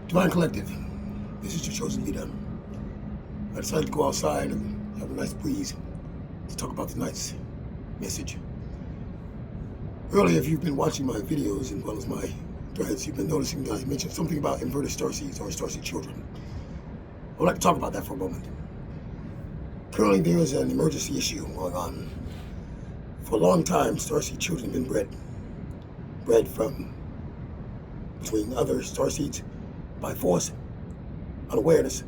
Divine Collective, this is your chosen leader. I decided to go outside and have a nice breeze to talk about tonight's message. Earlier, if you've been watching my videos as well as my threads, you've been noticing that I mentioned something about inverted starseeds or starseed children. I would like to talk about that for a moment. Currently, there is an emergency issue going on. For a long time, starseed children have been bred from between other starseeds by force, unawareness,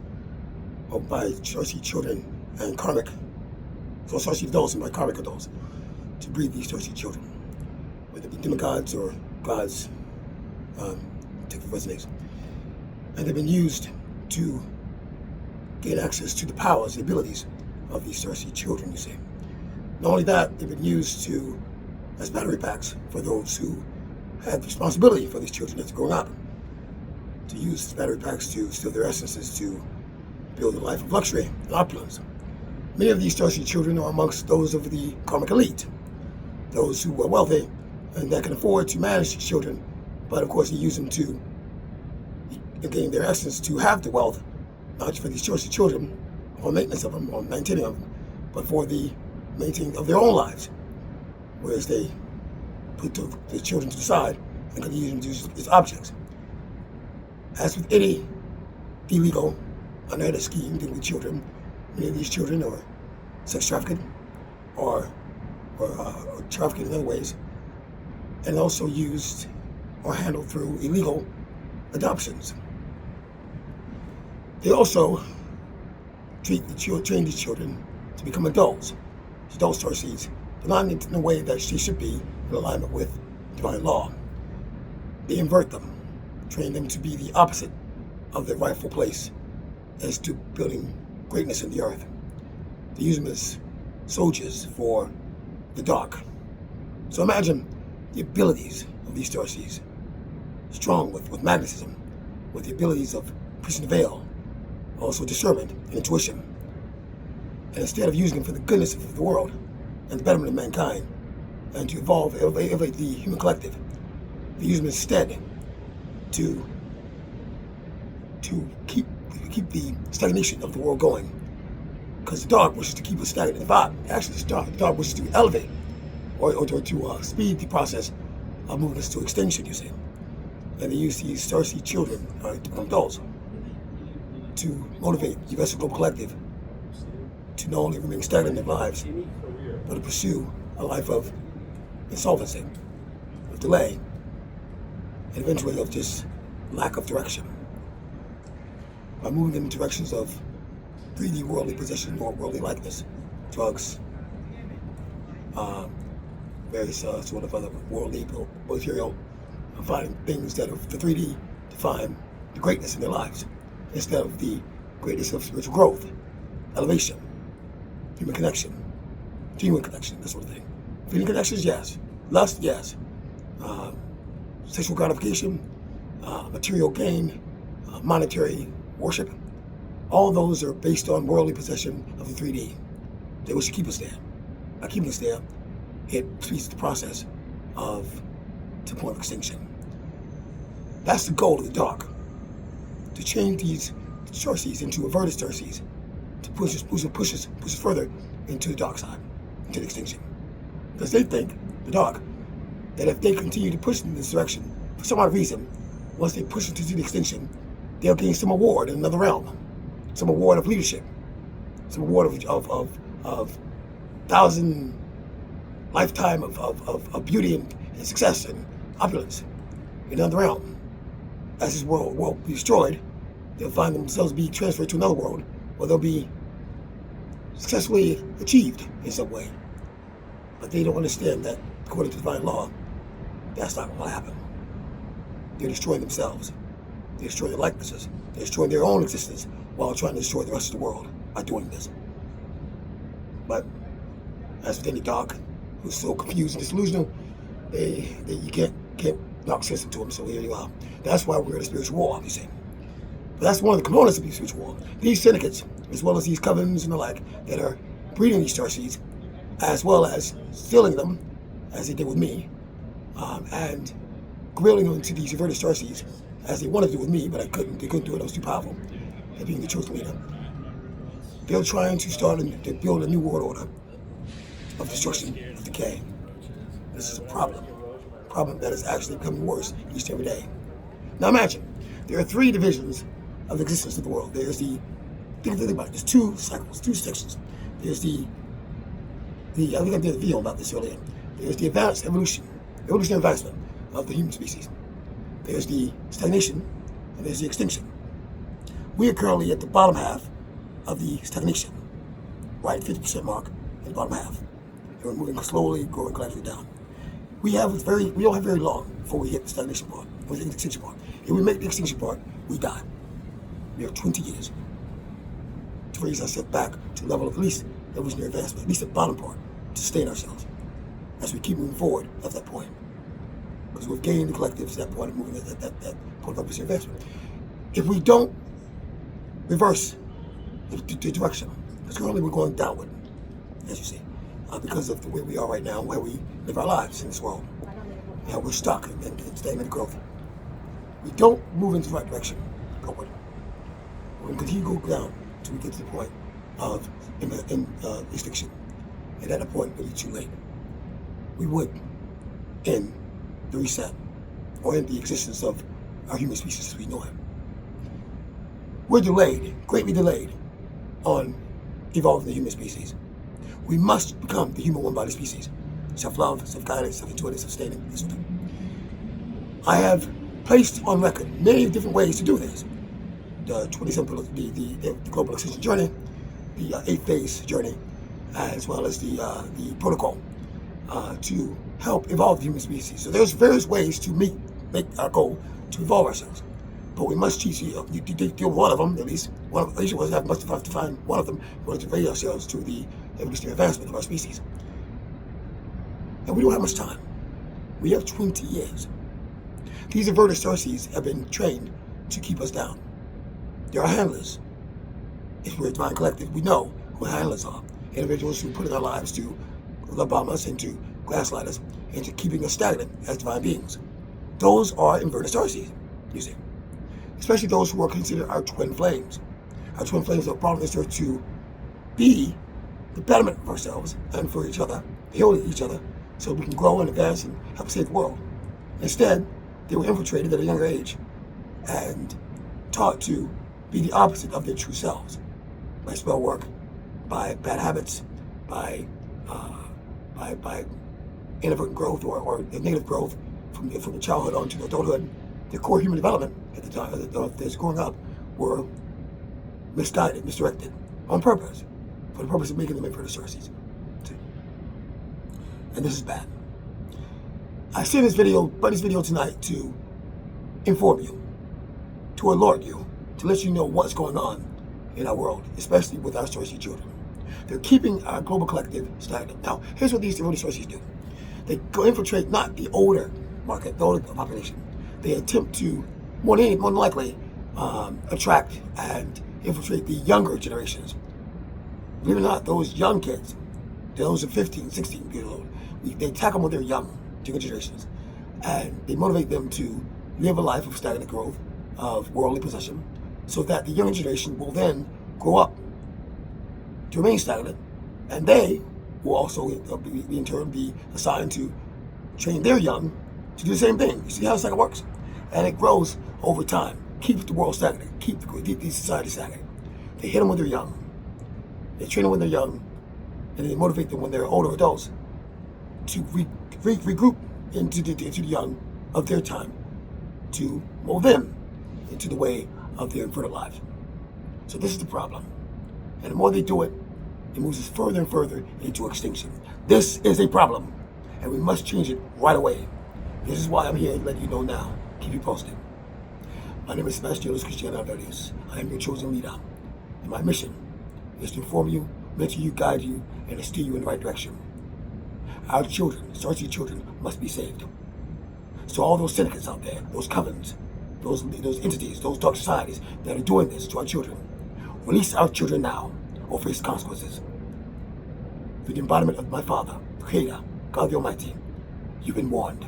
or by starseed children and karmic, so starseed adults and by karmic adults, to breed these starseed children, whether it be demigods or gods, take the first names. And they've been used to gain access to the powers, the abilities of these starseed children, you see. Not only that, they've been used as battery packs for those who have responsibility for these children as growing up, to use these battery packs to steal their essences to build a life of luxury and opulence. Many of these starseed children are amongst those of the karmic elite, those who are wealthy and that can afford to manage these children, but of course they use them to gain their essence to have the wealth, not just for these starseed children, or maintenance of them, or maintaining of them, but for the maintaining of their own lives, whereas they put the children to the side and can use them as objects. As with any illegal, unethical scheme dealing with children, many of these children are sex trafficked or trafficked in other ways, and also used or handled through illegal adoptions. They also train these children to become adult starseeds, but not in a way that they should be in alignment with divine law. They invert them, train them to be the opposite of their rightful place as to building greatness in the earth. They use them as soldiers for the dark. So imagine the abilities of these starseeds, strong with magnetism, with the abilities of piercing the veil, also discernment and intuition. And instead of using them for the goodness of the world and the betterment of mankind, and to elevate the human collective, they use them instead to keep the stagnation of the world going. Because the dark wishes to keep us stagnant. In fact, actually the dark wishes to elevate or to speed the process of moving us to extinction, you see. And they use these starseed children, to become adults, to motivate the rest of the global collective to not only remain stagnant in their lives, but to pursue a life of insolvency, of delay, and eventually of just lack of direction. By moving them in directions of 3D worldly possession or worldly likeness, drugs, various sort of other worldly material, finding things that are the 3D to find the greatness in their lives, instead of the greatness of spiritual growth, elevation, human connection, genuine connection, that sort of thing. Feeling connections, yes. Lust, yes. Sexual gratification, material gain, monetary worship, all those are based on worldly possession of the 3D. They wish to keep us there. By keeping us there, it speeds the process to the point of extinction. That's the goal of the dark, to change these starseeds into reverted starseeds, to push us further into the dark side, into the extinction. Because they think, the dark, that if they continue to push in this direction, for some odd reason, once they push into the extinction, they'll gain some award in another realm, some award of leadership, some award of thousand lifetime of beauty and success and opulence in another realm. As this world will be destroyed, they'll find themselves be transferred to another world where they'll be successfully achieved in some way. But they don't understand that, according to divine law, that's not what will happen. They're destroying themselves. They destroy their likenesses. They destroy their own existence while trying to destroy the rest of the world by doing this. But as with any dark who's so confused and disillusional, you can't knock sense into them. So here you are. That's why we're in a spiritual war, obviously. But that's one of the components of the spiritual war. These syndicates, as well as these covens and the like, that are breeding these starseeds, as well as stealing them, as they did with me, and grilling them into these inverted starseeds as they wanted to do with me, but I couldn't. They couldn't do it. I was too powerful. And being the chosen leader, they're trying to to build a new world order of destruction, of decay. This is a problem that is actually becoming worse each and every day. Now imagine, there are three divisions of the existence of the world. There's think about it, there's two cycles, two sections. There's I think I did a video about this earlier. There's the evolutionary advancement of the human species. There's the stagnation, and there's the extinction. We are currently at the bottom half of the stagnation, right, 50% mark in the bottom half. And we're moving slowly, growing gradually down. We don't have very long before we hit the stagnation part, or the extinction part. If we make the extinction part, we die. We have 20 years to raise ourselves back to a level of at least evolutionary advancement, at least the bottom part, to sustain ourselves as we keep moving forward at that point. Because we've gained the collective to that point of moving at that point of evolutionary advancement. If we don't reverse the direction, because currently we're going downward, as you see, because of the way we are right now, where we live our lives in this world. We're stuck in stagnant growth. We don't move into the right direction, upward. We're going to continue to go down until we get to the point of extinction. And at that point, it'll be too late. We would end the reset, or end the existence of our human species as we know it. We're delayed, greatly delayed, on evolving the human species. We must become the human one-body species. Self-love, self-guidance, self-intuitive, self-sustaining, this sort of thing. I have placed on record many different ways to do this. The 27 pillars, the global Ascension journey, the 8th phase journey, as well as the protocol to help evolve the human species. So there's various ways to make our goal to evolve ourselves. But we must teach you deal one of them, at least must have to find one of them in order to raise ourselves to the evolutionary advancement of our species. And we don't have much time. We have 20 years. These inverted starseeds have been trained to keep us down. There are handlers. If we're a divine collective, we know who handlers are. Individuals who put in our lives to bomb us and to gaslight us and to keeping us stagnant as divine beings. Those are inverted starseeds, you see. Especially those who are considered our twin flames. Our twin flames are brought this earth to be the betterment of ourselves and for each other, healing each other, so we can grow and advance and help save the world. Instead, they were infiltrated at a younger age and taught to be the opposite of their true selves by spell work, by bad habits, by inadvertent growth or negative growth from the childhood on to adulthood. Their core human development at the time of this growing up were misguided, misdirected on purpose, for the purpose of making them inverted starseeds. And this is bad. I sent this video tonight to inform you, to alert you, to let you know what's going on in our world, especially with our starseed children. They're keeping our global collective stagnant. Now, here's what these inverted starseeds do. They go infiltrate not the older market, the older population. They attempt to, more than likely, attract and infiltrate the younger generations. Believe it or not, those young kids, those of 15, 16 years old, they attack them when they're young, younger generations, and they motivate them to live a life of stagnant growth, of worldly possession, so that the younger generation will then grow up to remain stagnant, and they will also in turn be assigned to train their young to do the same thing. You see how the cycle works? And it grows over time. Keep the world stagnant. Keep the society stagnant. They hit them when they're young. They train them when they're young. And they motivate them when they're older adults to regroup into the young of their time, to mold them into the way of their inverted lives. So this is the problem. And the more they do it, it moves us further and further into extinction. This is a problem, and we must change it right away. This is why I'm here to let you know now. Keep you posted. My name is Sebastian Christian Alvarez. I am your chosen leader. And my mission is to inform you, mentor you, guide you, and to steer you in the right direction. Our children, starseed children, must be saved. So all those syndicates out there, those covens, those entities, those dark societies that are doing this to our children, release our children now or face consequences. Through the embodiment of my Father, the Creator, God the Almighty, you've been warned.